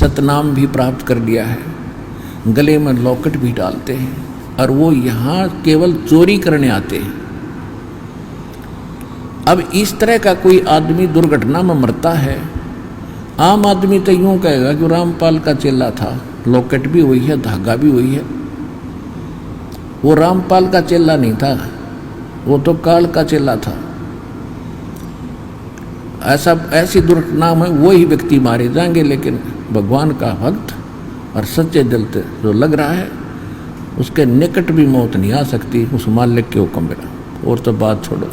सतनाम भी प्राप्त कर लिया है, गले में लॉकेट भी डालते हैं, और वो यहाँ केवल चोरी करने आते हैं। अब इस तरह का कोई आदमी दुर्घटना में मरता है, आम आदमी तो यूं कहेगा कि रामपाल का चेला था, लॉकेट भी वही है, धागा भी वही है। वो रामपाल का चेला नहीं था, वो तो काल का चेला था। ऐसी दुर्घटना में वही व्यक्ति मारे जाएंगे, लेकिन भगवान का भक्त और सच्चे दिल से जो लग रहा है, उसके निकट भी मौत नहीं आ सकती उस मालिक के हुक्म बिना। और तो बात छोड़ो।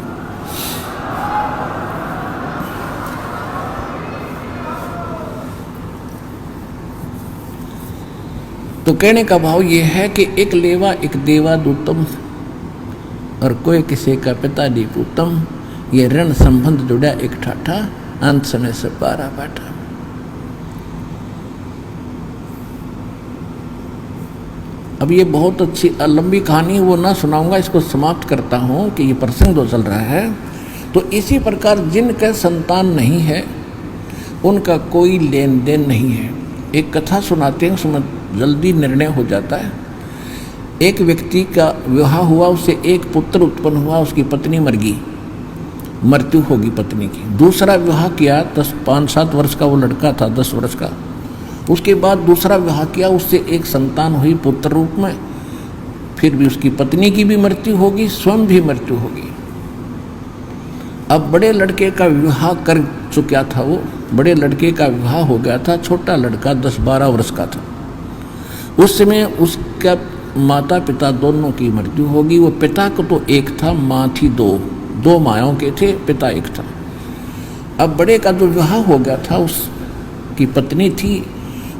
तो कहने का भाव ये है कि एक लेवा एक देवा दूतम, और कोई किसी का पिता दी पूतम। ये ऋण संबंध जुड़ा एक ठाठा, अंत समय से पारा बाटा। अब ये बहुत अच्छी लंबी कहानी वो ना सुनाऊंगा, इसको समाप्त करता हूँ कि ये प्रसंग जो चल रहा है। तो इसी प्रकार जिनके संतान नहीं है उनका कोई लेन देन नहीं है। एक कथा सुनाते हैं, उसमें जल्दी निर्णय हो जाता है। एक व्यक्ति का विवाह हुआ, उससे एक पुत्र उत्पन्न हुआ, उसकी पत्नी मर गई, मृत्यु होगी पत्नी की। दूसरा विवाह किया, 5-7 वर्ष का वो लड़का था, 10 वर्ष का। उसके बाद दूसरा विवाह किया, उससे एक संतान हुई पुत्र रूप में। फिर भी उसकी पत्नी की भी मृत्यु होगी, स्वयं भी मृत्यु होगी। अब बड़े लड़के का विवाह कर चुका था, वो बड़े लड़के का विवाह हो गया था, छोटा लड़का 10-12 वर्ष का था। उस समय उसका माता पिता दोनों की मृत्यु होगी। वो पिता को तो एक था, माँ थी दो मायाओं के थे, पिता एक था। अब बड़े का जो विवाह हो गया था, उसकी पत्नी थी,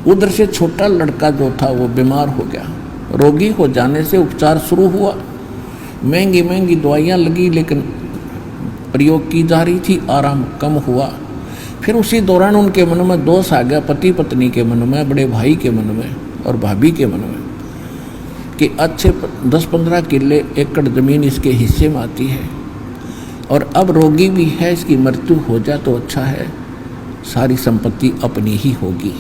उधर से छोटा लड़का जो था वो बीमार हो गया। रोगी हो जाने से उपचार शुरू हुआ, महंगी महंगी दवाइयाँ लगी, लेकिन प्रयोग की जा रही थी, आराम कम हुआ। फिर उसी दौरान उनके मन में दोष आ गया, पति पत्नी के मन में, बड़े भाई के मन में और भाभी के मन में, कि अच्छे 10-15 किले एकड़ ज़मीन इसके हिस्से में आती है, और अब रोगी भी है, इसकी मृत्यु हो जाए तो अच्छा है, सारी संपत्ति अपनी ही होगी।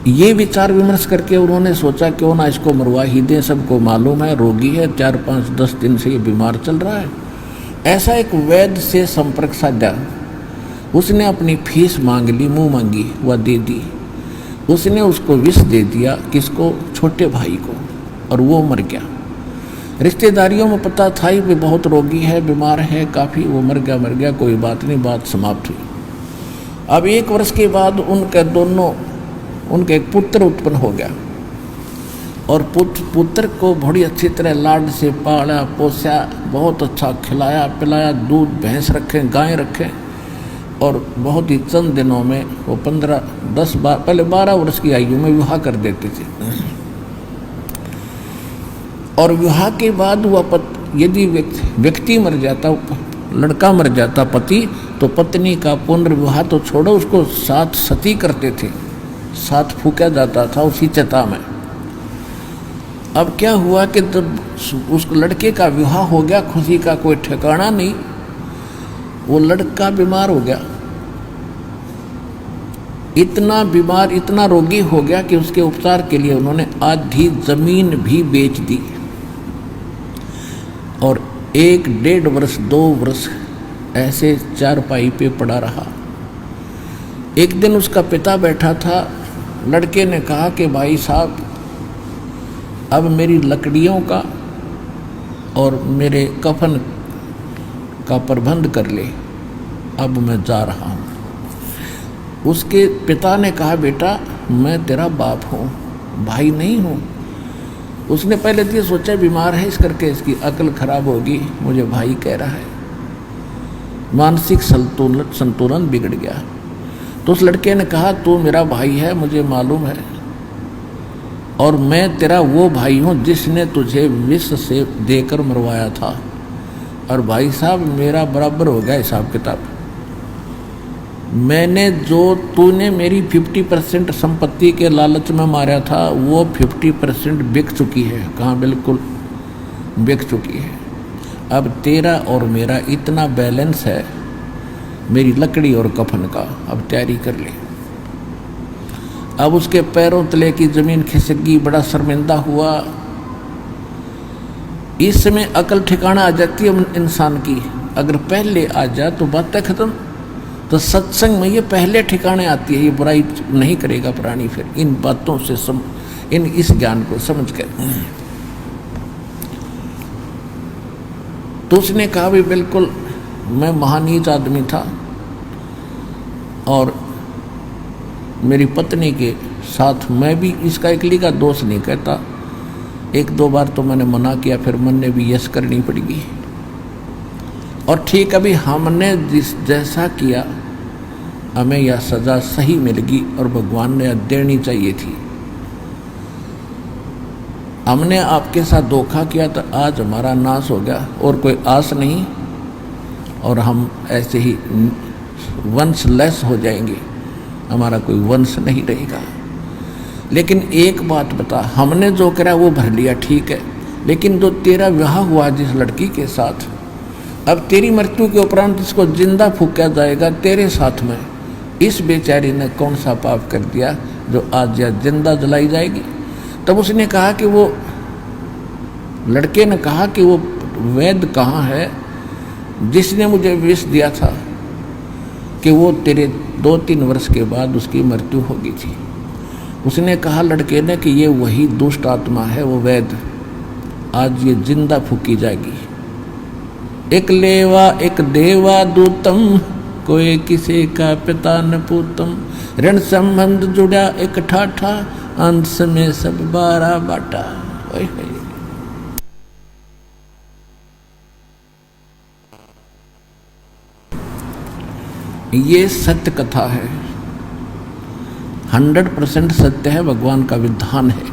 ये विचार विमर्श करके उन्होंने सोचा क्यों ना इसको मरवा ही दें। सबको मालूम है रोगी है, 4-5-10 दिन से ये बीमार चल रहा है। ऐसा एक वैद्य से संपर्क साधा, उसने अपनी फीस मांग ली, मुँह मांगी, वह दे दी। उसने उसको विष दे दिया, किसको? छोटे भाई को, और वो मर गया। रिश्तेदारियों में पता था ही वे बहुत रोगी है, बीमार है काफ़ी, वो मर गया, कोई बात नहीं, बात समाप्त हुई। अब 1 वर्ष के बाद उनके एक पुत्र उत्पन्न हो गया, और पुत्र को बड़ी अच्छी तरह लाड से पाला पोसा, बहुत अच्छा खिलाया पिलाया, दूध भैंस रखें, गाय रखें, और बहुत ही चंद दिनों में वो 15-10 बार, पहले 12 वर्ष की आयु में विवाह कर देते थे। और विवाह के बाद वह यदि व्यक्ति मर जाता, लड़का मर जाता पति, तो पत्नी का पुनर्विवाह तो छोड़ो, उसको 7 सती करते थे, 7 फूका जाता था उसी चिता में। अब क्या हुआ कि जब उस लड़के का विवाह हो गया, खुशी का कोई ठिकाना नहीं, वो लड़का बीमार हो गया, इतना बीमार, इतना रोगी हो गया कि उसके उपचार के लिए उन्होंने आधी जमीन भी बेच दी, और 1-1.5 वर्ष 2 वर्ष ऐसे चारपाई पे पड़ा रहा। एक दिन उसका पिता बैठा था, लड़के ने कहा कि भाई साहब, अब मेरी लकड़ियों का और मेरे कफन का प्रबंध कर ले, अब मैं जा रहा हूँ। उसके पिता ने कहा, बेटा मैं तेरा बाप हूँ, भाई नहीं हूँ। उसने पहले तो ये सोचा बीमार है, इस करके इसकी अकल खराब होगी, मुझे भाई कह रहा है, मानसिक संतुलन बिगड़ गया। तो उस लड़के ने कहा, तू मेरा भाई है, मुझे मालूम है, और मैं तेरा वो भाई हूँ जिसने तुझे विष से देकर मरवाया था, और भाई साहब मेरा बराबर हो गया हिसाब किताब। मैंने जो तूने मेरी 50% संपत्ति के लालच में मारा था, वो 50% बिक चुकी है। कहाँ? बिल्कुल बिक चुकी है। अब तेरा और मेरा इतना बैलेंस है, मेरी लकड़ी और कफन का, अब तैयारी कर ले। अब उसके पैरों तले की जमीन खिसक गई, बड़ा शर्मिंदा हुआ। इस समय अकल ठिकाना आ जाती है इंसान की। अगर पहले आ जाए तो बातें खत्म। तो सत्संग में ये पहले ठिकाने आती है, ये बुराई नहीं करेगा प्राणी फिर इन बातों से इस ज्ञान को समझ कर। तो उसने कहा भी बिल्कुल मैं महानीच आदमी था और मेरी पत्नी के साथ मैं भी, इसका इकली का दोष नहीं कहता, एक दो बार तो मैंने मना किया, फिर मन ने भी यस करनी पड़ेगी। और ठीक अभी हमने जिस जैसा किया हमें यह सज़ा सही मिलेगी और भगवान ने देनी चाहिए थी। हमने आपके साथ धोखा किया तो आज हमारा नाश हो गया और कोई आस नहीं, और हम ऐसे ही वंशलेस हो जाएंगे, हमारा कोई वंश नहीं रहेगा। लेकिन एक बात बता, हमने जो करा वो भर लिया ठीक है, लेकिन जो तेरा विवाह हुआ जिस लड़की के साथ, अब तेरी मृत्यु के उपरांत इसको जिंदा फूका जाएगा तेरे साथ में। इस बेचारी ने कौन सा पाप कर दिया जो आज या जिंदा जलाई जाएगी। तब उसने कहा कि वो लड़के ने कहा कि वो वैद्य कहाँ है जिसने मुझे विष दिया था कि वो तेरे 2-3 वर्ष के बाद उसकी मृत्यु होगी थी। उसने कहा लड़के ने कि ये वही दुष्ट आत्मा है, वो वैद्य, आज ये जिंदा फूकी जाएगी। एक लेवा एक देवा दूतम, कोई किसी का पिता न पूतम, ऋण संबंध जुड़ा एक ठाठा, अंत में सब 12 बाटा। ये सत्य कथा है, 100% सत्य है, भगवान का विधान है।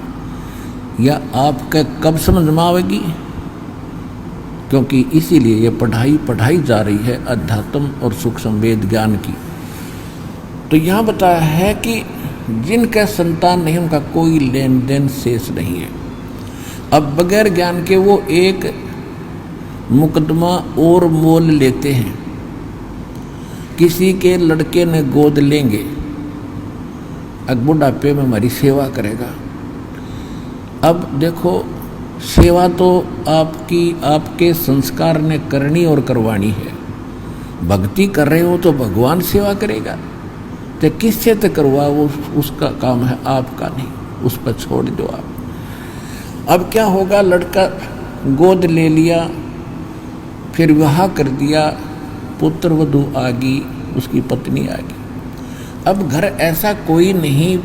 यह आपके कब समझ में आवेगी? क्योंकि इसीलिए ये पढ़ाई जा रही है अध्यात्म और सूक्ष्म वेद ज्ञान की। तो यहाँ बताया है कि जिनका संतान नहीं उनका कोई लेन देन शेष नहीं है। अब बगैर ज्ञान के वो एक मुकदमा और मोल लेते हैं, किसी के लड़के ने गोद लेंगे, अब बुढ़ापे में हमारी सेवा करेगा। अब देखो सेवा तो आपके संस्कार ने करनी और करवानी है। भक्ति कर रहे हो तो भगवान सेवा करेगा, तो किससे तो करवा, वो उसका काम है, आपका नहीं, उस पर छोड़ दो आप। अब क्या होगा, लड़का गोद ले लिया, फिर विवाह कर दिया, पुत्र वधू आ गई, उसकी पत्नी आ गई। अब घर ऐसा कोई नहीं,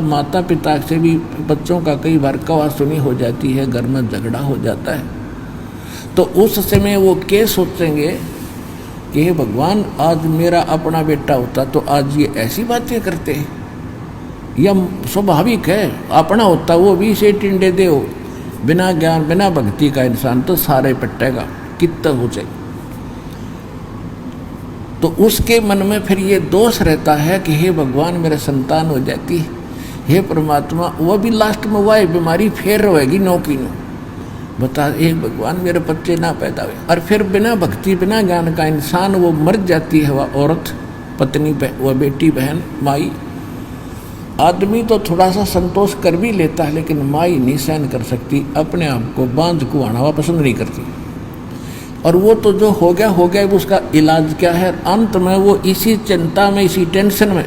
माता पिता से भी बच्चों का कई बार कवा सुनी हो जाती है, घर में झगड़ा हो जाता है। तो उस समय वो क्या सोचेंगे कि हे भगवान, आज मेरा अपना बेटा होता तो आज ये ऐसी बातें करते हैं। यह स्वाभाविक है, अपना होता वो भी इसे टिंडे दे हो। बिना ज्ञान बिना भक्ति का इंसान तो सारे पट्टेगा, कितना हो जाए। तो उसके मन में फिर ये दोष रहता है कि हे भगवान मेरे संतान हो जाती, हे परमात्मा, वो भी लास्ट में वह बीमारी फिर रहेगी नो की नो। बता, हे भगवान मेरे बच्चे ना पैदा हुए। और फिर बिना भक्ति बिना ज्ञान का इंसान वो मर जाती है, वह औरत, पत्नी, वह बेटी, बहन, माई। आदमी तो थोड़ा सा संतोष कर भी लेता है, लेकिन माई नहीं सहन कर सकती, अपने आप को बांझ कुआना हुआ पसंद नहीं करती। और वो तो जो हो गया, उसका इलाज क्या है? अंत में वो इसी चिंता में, इसी टेंशन में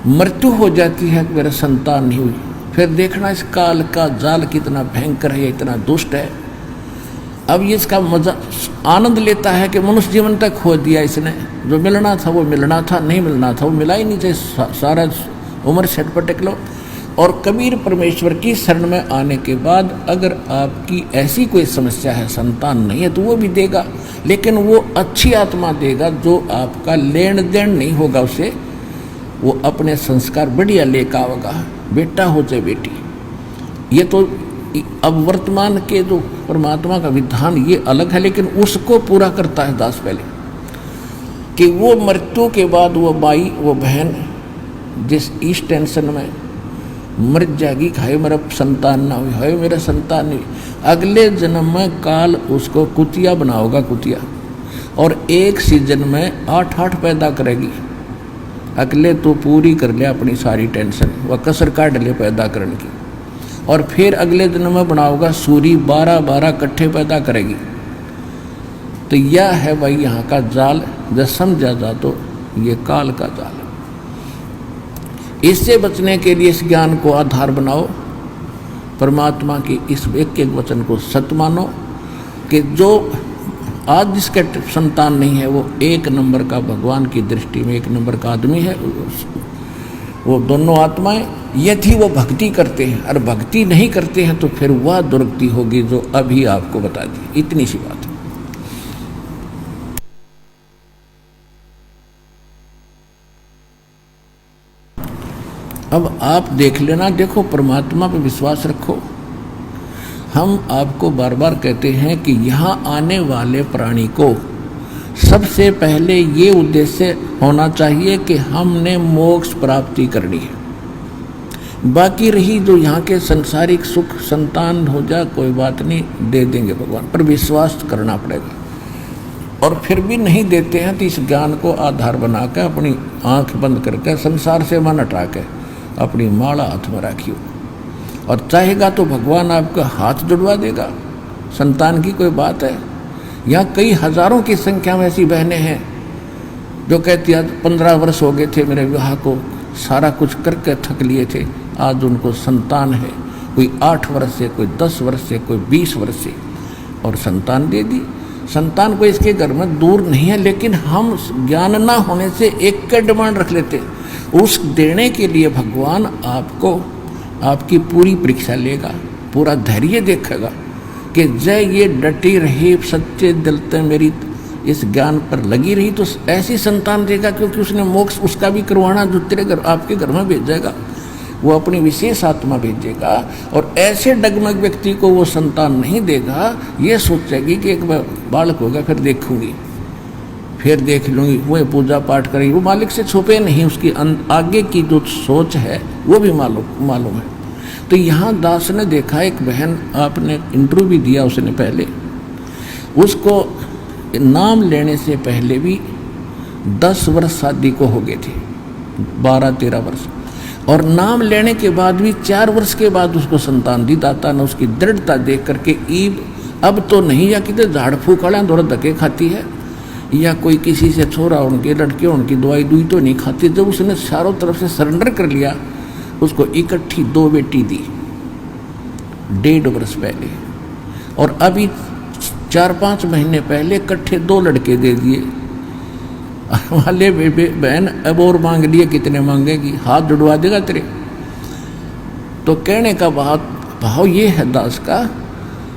मृत्यु हो जाती है कि मेरा संतान नहीं हुई। फिर देखना इस काल का जाल कितना भयंकर है, इतना दुष्ट है। अब ये इसका मजा आनंद लेता है कि मनुष्य जीवन तक खो दिया इसने, जो मिलना था वो मिलना था, नहीं मिलना था वो मिला ही नहीं था, सारा उम्र सेट पर टेक लो। और कबीर परमेश्वर की शरण में आने के बाद अगर आपकी ऐसी कोई समस्या है, संतान नहीं है, तो वो भी देगा, लेकिन वो अच्छी आत्मा देगा जो आपका लेन देन नहीं होगा उससे, वो अपने संस्कार बढ़िया लेकर आएगा, बेटा हो चाहे बेटी। ये तो अब वर्तमान के जो परमात्मा का विधान ये अलग है, लेकिन उसको पूरा करता है दास पहले कि वो मृत्यु के बाद वो माई, वो बहन जिस इस टेंशन में मर जाएगी, हाय मेरा संतान ना हुई, हाय मेरा संतान नहीं, अगले जन्म में काल उसको कुतिया बनाओगा, कुतिया, और एक सीजन में 8-8 पैदा करेगी। अगले तो पूरी कर ले अपनी सारी टेंशन, वह कसर काट ले पैदा करने की, और फिर अगले दिन में बनाओगा सूरी 12-12 कट्ठे पैदा करेगी। तो यह है भाई यहाँ का जाल, जब समझा जा तो ये काल का जाल है। इससे बचने के लिए इस ज्ञान को आधार बनाओ, परमात्मा की इस एक एक वचन को सत्य मानो कि जो आज जिसके संतान नहीं है वो एक नंबर का भगवान की दृष्टि में एक नंबर का आदमी है। वो दोनों आत्माएं यदि वो भक्ति करते हैं और भक्ति नहीं करते हैं तो फिर वह दुर्गति होगी जो अभी आपको बता दी। इतनी सी बात है। अब आप देख लेना, देखो परमात्मा पे विश्वास रखो। हम आपको बार बार कहते हैं कि यहाँ आने वाले प्राणी को सबसे पहले ये उद्देश्य होना चाहिए कि हमने मोक्ष प्राप्ति करनी है। बाकी रही जो यहाँ के सांसारिक सुख संतान हो जाए कोई बात नहीं, दे देंगे भगवान, पर विश्वास करना पड़ेगा। और फिर भी नहीं देते हैं तो इस ज्ञान को आधार बनाकर अपनी आंख बंद करके संसार से मन हटा के अपनी माला हाथ में रखियो, और चाहेगा तो भगवान आपका हाथ जुड़वा देगा। संतान की कोई बात है? यहाँ कई हजारों की संख्या में ऐसी बहनें हैं जो कहती आज 15 वर्ष हो गए थे मेरे विवाह को, सारा कुछ करके थक लिए थे, आज उनको संतान है, कोई 8 वर्ष से, कोई 10 वर्ष से, कोई 20 वर्ष से, और संतान दे दी। संतान को इसके घर में दूर नहीं है, लेकिन हम ज्ञान ना होने से एक का डिमांड रख लेते। उस देने के लिए भगवान आपको आपकी पूरी परीक्षा लेगा, पूरा धैर्य देखेगा कि जय ये डटी रही सच्चे दिल से मेरी इस ज्ञान पर लगी रही तो ऐसी संतान देगा, क्योंकि उसने मोक्ष उसका भी करवाना जो तेरे घर आपके घर में भेजेगा, वो अपनी विशेष आत्मा भेजेगा। और ऐसे डगमग व्यक्ति को वो संतान नहीं देगा, ये सोचेगी कि एक बालक होगा फिर देखूंगी, फिर देख लूँगी, वो पूजा पाठ करेगी, वो मालिक से छुपे नहीं, उसकी आगे की जो सोच है वो भी मालूम है। तो यहाँ दास ने देखा एक बहन, आपने इंटरव्यू भी दिया उसने पहले, उसको नाम लेने से पहले भी 10 वर्ष शादी को हो गए थे, 12-13 वर्ष, और नाम लेने के बाद भी 4 वर्ष के बाद उसको संतान दी। दाता ने उसकी दृढ़ता देख करके ईब अब तो नहीं, या कितने झाड़ फूक वाले दौड़ धक्के खाती है, या कोई किसी से छोरा उनके लड़के उनकी दवाई दुई तो नहीं खाती। जब उसने चारों तरफ से सरेंडर कर लिया, उसको इकट्ठी 2 बेटी दी 1.5 वर्ष पहले, और अभी 4-5 महीने पहले इकट्ठे 2 लड़के दे दिए वाले। बहन अब और मांग लिए, कितने मांगेगी, हाथ जुड़वा देगा तेरे। तो कहने का भाव ये है दास का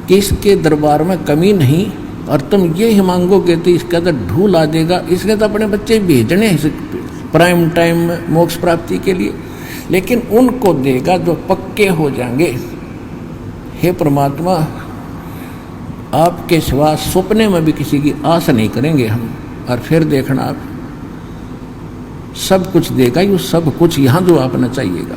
कि इसके दरबार में कमी नहीं, और तुम ये ही मांगोगे तो इसका तो ढूल आ देगा। इसके तो अपने बच्चे भेजने हैं प्राइम टाइम में मोक्ष प्राप्ति के लिए, लेकिन उनको देगा जो पक्के हो जाएंगे। हे परमात्मा, आपके सिवा सपने में भी किसी की आस नहीं करेंगे हम, और फिर देखना आप सब कुछ देगा, ये सब कुछ यहाँ जो आपने चाहिएगा।